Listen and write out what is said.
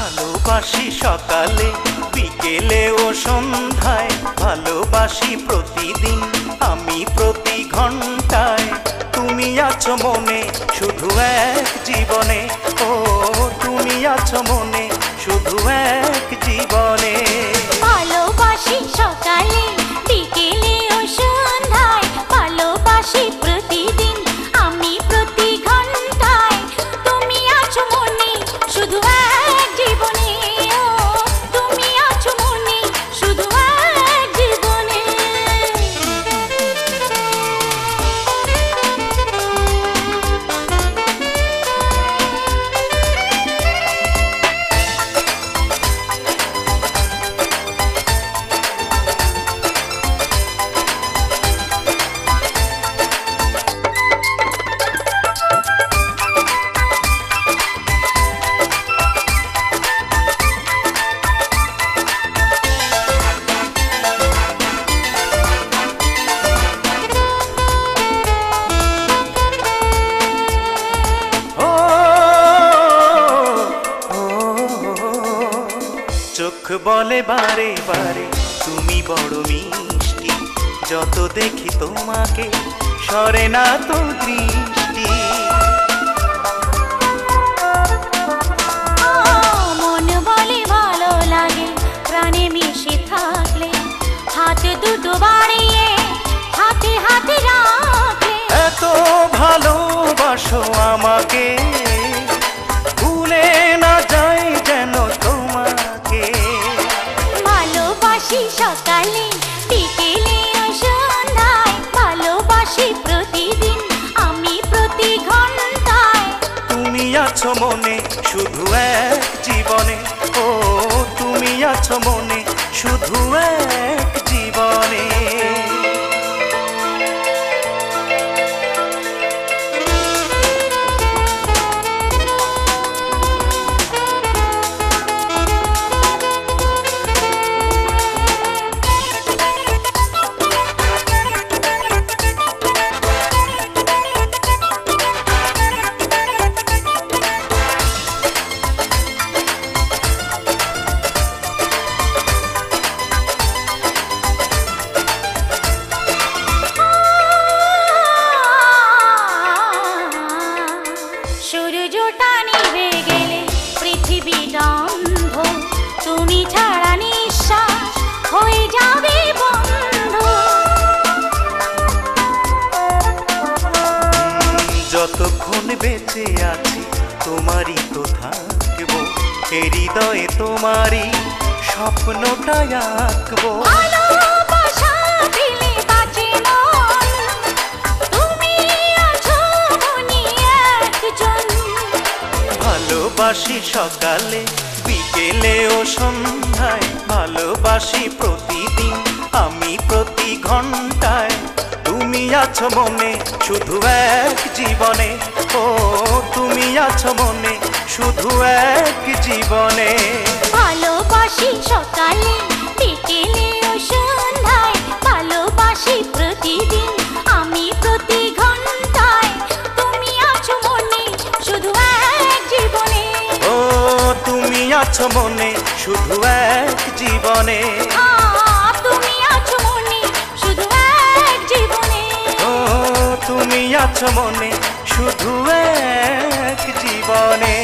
ভালোবাসি সকালে বিকেলে ও সন্ধ্যায়, ভালোবাসি প্রতিদিন আমি প্রতি ঘন্টায়। তুমি আছো মনে শুধু এক জীবনে, ও তুমি আছো মনে শুধু এক জীবনে। ভালোবাসি সকালে বিকেলে ও সন্ধ্যায়, ভালোবাসি প্রতিদিন আমি প্রতি ঘন্টায়। তুমি আছো মনে শুধু এক জীবনে, ও তুমি আছো মনে শুধু এক জীবনে। চোখ বলে বারে বারে তুমি বড় মিষ্টি, যত দেখি তোমাকে সরে না তো দৃষ্টি। মন বলে ভালো লাগে প্রাণে মিশে থাকলে, হাত দুটো বাড়িয়ে হাতে হাতে রাখলে। এত ভালোবাসো আমাকে, ভুলে না যাই যেন তোমাকে। ভালোবাসি সকালে বিকেলে ও সন্ধ্যায়, ভালোবাসি প্রতিদিন আমি প্রতি ঘন্টায়। তুমি আছো মনে শুধু এক জীবনে, ও তুমি আছো মনে শুধু এক জীবনে। সূর্যটা নিভে গেলে পৃথিবীটা অন্ধ, তুমি ছাড়া নিঃশ্বাস হয়ে যাবে বন্ধ। যতক্ষণ বেঁচে আছি তোমারই তো থাকবো, এ হৃদয়ে তোমারই স্বপ্নটা আঁকবো। ভালোবাসা দিলে বাঁচে মন, তুমি আছো মনে একজন। ভালোবাসি সকালে বিকেলে ও সন্ধ্যায়, ভালোবাসি প্রতিদিন আমি প্রতি ঘন্টায়। তুমি আছো মনে শুধু এক জীবনে, ও তুমি আছো মনে শুধু এক জীবনে। ভালোবাসি সকালে বিকেলে ও সন্ধ্যায়, ভালোবাসি প্রতিদিন আমি প্রতি ঘন্টায়। তুমি আছো মনে শুধু এক জীবনে, ও তুমি আছো মনে শুধু এক জীবনে। তুমি আছো মনে শুধু এক জীবনে, ও তুমি আছো মনে শুধু এক জীবনে।